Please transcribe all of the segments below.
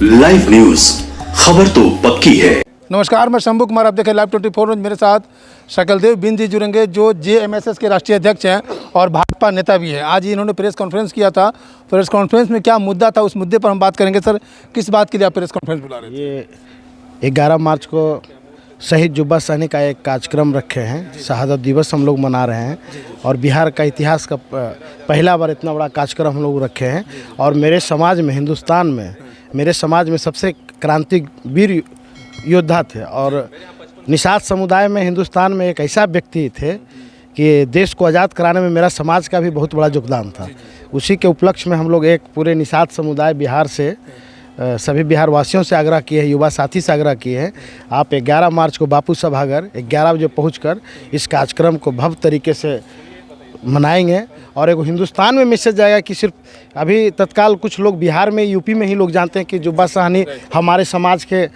Live news, खबर तो पक्की है। नमस्कार, मैं शंभू कुमार, आप देखें लाइव 24। मेरे साथ शकलदेव बिंद जी जुड़ेंगे जो जेएमएसएस के राष्ट्रीय अध्यक्ष हैं और भाजपा नेता भी हैं। आज इन्होंने प्रेस कॉन्फ्रेंस किया था। प्रेस कॉन्फ्रेंस में क्या मुद्दा था, उस मुद्दे पर हम बात करेंगे। सर, किस बात के लिए आप प्रेस कॉन्फ्रेंस बुला रहे थे? ये 11 मार्च को शहीद जुब्बा सहनी का एक कार्यक्रम रखे हैं। शहादत दिवस हम लोग मना रहे हैं और बिहार का इतिहास का पहला बार इतना बड़ा कार्यक्रम हम लोग रखे हैं। और मेरे समाज में, हिंदुस्तान में, मेरे समाज में सबसे क्रांतिवीर योद्धा थे और निषाद समुदाय में हिंदुस्तान में एक ऐसा व्यक्ति थे कि देश को आज़ाद कराने में मेरा समाज का भी बहुत बड़ा योगदान था। उसी के उपलक्ष्य में हम लोग एक पूरे निषाद समुदाय बिहार से सभी बिहार वासियों से आग्रह किए हैं, युवा साथी से आग्रह किए हैं, आप 11 मार्च को बापू सभागार 11 बजे पहुंचकर इस कार्यक्रम को भव्य तरीके से मनाएंगे। और एक हिंदुस्तान में मैसेज जाएगा कि सिर्फ अभी तत्काल कुछ लोग बिहार में, यूपी में ही लोग जानते हैं कि जुब्बा सहनी हमारे समाज के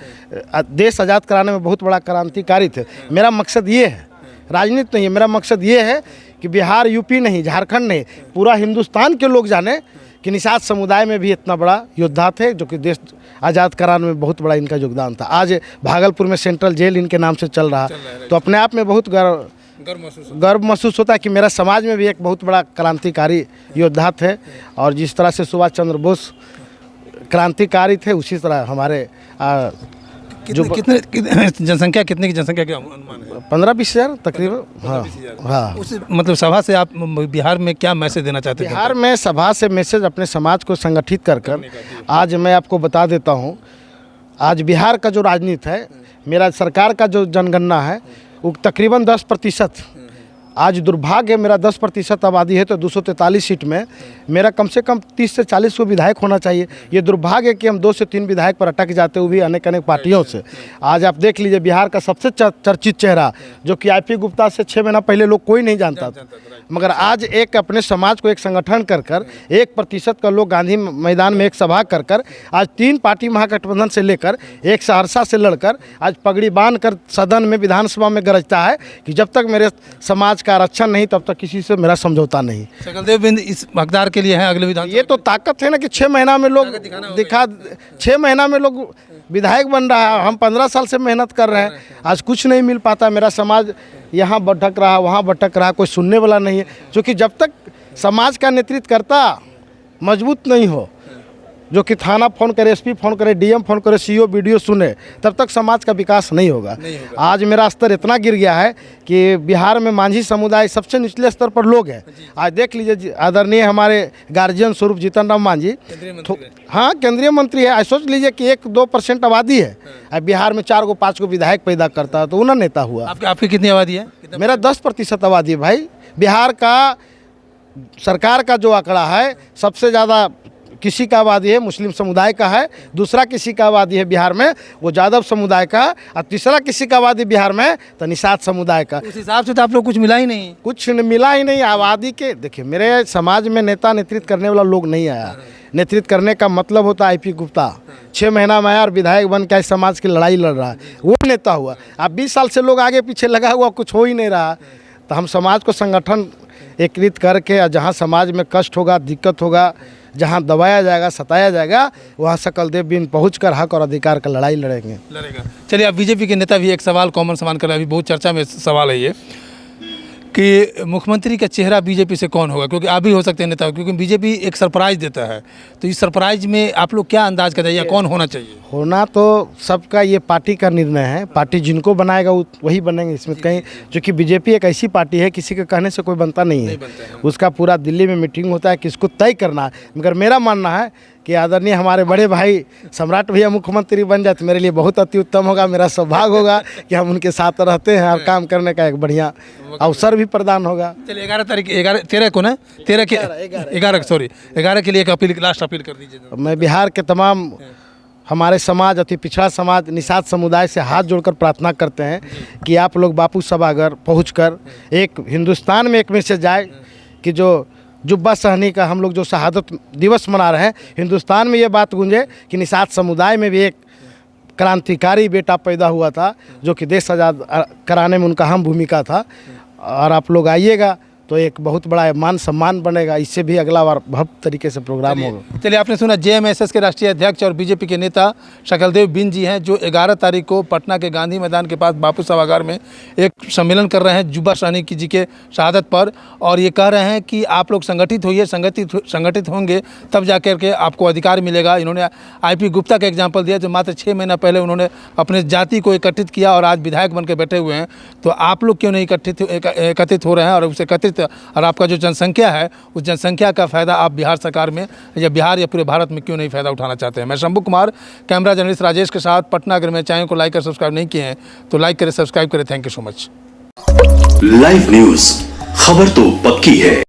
देश आज़ाद कराने में बहुत बड़ा क्रांतिकारी थे। मेरा मकसद ये है, राजनीति नहीं है, मेरा मकसद ये है कि बिहार, यूपी नहीं, झारखंड नहीं, पूरा हिंदुस्तान के लोग जाने कि निषाद समुदाय में भी इतना बड़ा योद्धा थे जो कि देश आज़ाद कराने में बहुत बड़ा इनका योगदान था। आज भागलपुर में सेंट्रल जेल इनके नाम से चल रहा, तो अपने आप में बहुत गर्व महसूस होता है कि मेरा समाज में भी एक बहुत बड़ा क्रांतिकारी योद्धा थे। और जिस तरह से सुभाष चंद्र बोस क्रांतिकारी थे, उसी तरह हमारे कितने जनसंख्या, कितने की जनसंख्या का अनुमान है? 15-20 हज़ार तकरीबन। हाँ। उस मतलब सभा से आप बिहार में क्या मैसेज देना चाहते हैं? बिहार में सभा से मैसेज अपने समाज को संगठित कर आज मैं आपको बता देता हूँ, आज बिहार का जो राजनीति है, मेरा सरकार का जो जनगणना है वो तकरीबन 10%। आज दुर्भाग्य है, मेरा 10% आबादी है तो 243 सीट में मेरा कम से कम 30 से 40 को विधायक होना चाहिए। ये दुर्भाग्य है कि हम 2 से 3 विधायक पर अटक जाते हुए अनेक पार्टियों से। आज आप देख लीजिए, बिहार का सबसे चर्चित चेहरा जो कि IP गुप्ता से 6 महीना पहले लोग कोई नहीं जानता था, मगर आज एक अपने समाज को एक संगठन कर 1% का लोग गांधी मैदान में एक सभा कर आज 3 पार्टी महागठबंधन से लेकर एक सहरसा से लड़कर आज पगड़ी बांध कर सदन में, विधानसभा में गरजता है कि जब तक मेरे समाज का आरक्षण नहीं तब तक किसी से मेरा समझौता नहीं। शकलदेव बिंद इस हकदार के लिए है अगले विधान। ये तो ताकत है ना कि 6 महीना में लोग 6 महीना में लोग विधायक बन रहा है। हम 15 साल से मेहनत कर रहे हैं, आज कुछ नहीं मिल पाता। मेरा समाज यहाँ भटक रहा, वहाँ भटक रहा, कोई सुनने वाला नहीं है। क्योंकि जब तक समाज का नेतृत्व करता मजबूत नहीं हो, जो कि थाना फ़ोन करे, SP फ़ोन करे, DM फ़ोन करे, CO BDO सुने, तब तक समाज का विकास नहीं होगा। आज मेरा स्तर इतना गिर गया है कि बिहार में मांझी समुदाय सबसे निचले स्तर पर लोग हैं। आज देख लीजिए, आदरणीय हमारे गार्जियन स्वरूप जीतन राम मांझी, हाँ, केंद्रीय मंत्री है। आज सोच लीजिए कि 1-2% आबादी है, अब बिहार में 4-5 को विधायक पैदा करता है तो उन्हें नेता हुआ। आपकी कितनी आबादी है? मेरा 10% आबादी है भाई। बिहार का सरकार का जो आंकड़ा है, सबसे ज़्यादा किसी का आबादी है मुस्लिम समुदाय का है, दूसरा किसी का आबादी है बिहार में वो यादव समुदाय का, और तीसरा किसी का आबादी बिहार में तो निषाद समुदाय का। उस हिसाब से तो आप लोग कुछ मिला ही नहीं। कुछ मिला ही नहीं आबादी के। देखिए, मेरे समाज में नेता नेतृत्व करने वाला लोग नहीं आया। नेतृत्व करने का मतलब होता है IP गुप्ता 6 महीना में आया और विधायक बन के समाज की लड़ाई लड़ रहा है, वो नेता हुआ। अब 20 साल से लोग आगे पीछे लगा हुआ, कुछ हो ही नहीं रहा। तो हम समाज को संगठन एकीकृत करके, जहाँ समाज में कष्ट होगा, दिक्कत होगा, जहाँ दबाया जाएगा, सताया जाएगा, वहाँ शकलदेव बिंद पहुंचकर हक और अधिकार का लड़ाई लड़ेगा। चलिए, अब BJP के नेता भी एक सवाल कॉमन सवाल कर रहे हैं, अभी बहुत चर्चा में सवाल है ये कि मुख्यमंत्री का चेहरा BJP से कौन होगा, क्योंकि आप भी हो सकते हैं नेता, क्योंकि BJP एक सरप्राइज देता है। तो इस सरप्राइज में आप लोग क्या अंदाज करते हैं, कौन होना चाहिए? होना तो सबका ये पार्टी का निर्णय है, पार्टी जिनको बनाएगा वही बनेंगे। इसमें कहीं, क्योंकि BJP एक ऐसी पार्टी है किसी के कहने से कोई बनता नहीं है, उसका पूरा दिल्ली में मीटिंग होता है, किसको तय करना है। मगर मेरा मानना है कि आदरणीय हमारे बड़े भाई सम्राट भैया मुख्यमंत्री बन जाए तो मेरे लिए बहुत अति उत्तम होगा। मेरा सौभाग्य होगा कि हम उनके साथ रहते हैं और काम करने का एक बढ़िया अवसर भी प्रदान होगा। चलिए, 11 तारीख 13 को ना 11 के लिए एक अपील, लास्ट अपील कर दीजिए। मैं बिहार के तमाम हमारे समाज, अति पिछड़ा समाज, निषाद समुदाय से हाथ जोड़कर प्रार्थना करते हैं कि आप लोग बापू सभागार पहुंचकर एक हिंदुस्तान में एक मैसेज जाए कि जो जुब्बा सहनी का हम लोग जो शहादत दिवस मना रहे हैं, हिंदुस्तान में ये बात गूंजे कि निषाद समुदाय में भी एक क्रांतिकारी बेटा पैदा हुआ था जो कि देश आज़ाद कराने में उनका अहम भूमिका था। और आप लोग आइएगा, तो एक बहुत बड़ा मान सम्मान बनेगा। इससे भी अगला बार भव्य तरीके से प्रोग्राम होगा। चलिए, आपने सुना जेएमएसएस के राष्ट्रीय अध्यक्ष और बीजेपी के नेता शकलदेव बिंद जी हैं, जो 11 तारीख को पटना के गांधी मैदान के पास बापू सभागार में एक सम्मेलन कर रहे हैं जुब्बा साहनी जी के शहादत पर। और ये कह रहे हैं कि आप लोग संगठित होइए, संगठित होंगे तब जाकर के आपको अधिकार मिलेगा। इन्होंने आईपी गुप्ता का एग्जाम्पल दिया, जो मात्र 6 महीना पहले उन्होंने अपने जाति को एकत्रित किया और आज विधायक बन के बैठे हुए हैं। तो आप लोग क्यों नहीं एकत्रित हो रहे हैं? और उसे एकत्रित, और आपका जो जनसंख्या है उस जनसंख्या का फ़ायदा आप बिहार सरकार में या बिहार या पूरे भारत में क्यों नहीं फ़ायदा उठाना चाहते हैं? मैं शंभू कुमार, कैमरा जर्नलिस्ट राजेश के साथ पटना। अगर मेरे चैनल को लाइक और सब्सक्राइब नहीं किए हैं तो लाइक करें, सब्सक्राइब करें। Thank you so much. Live news, खबर तो पक्की है।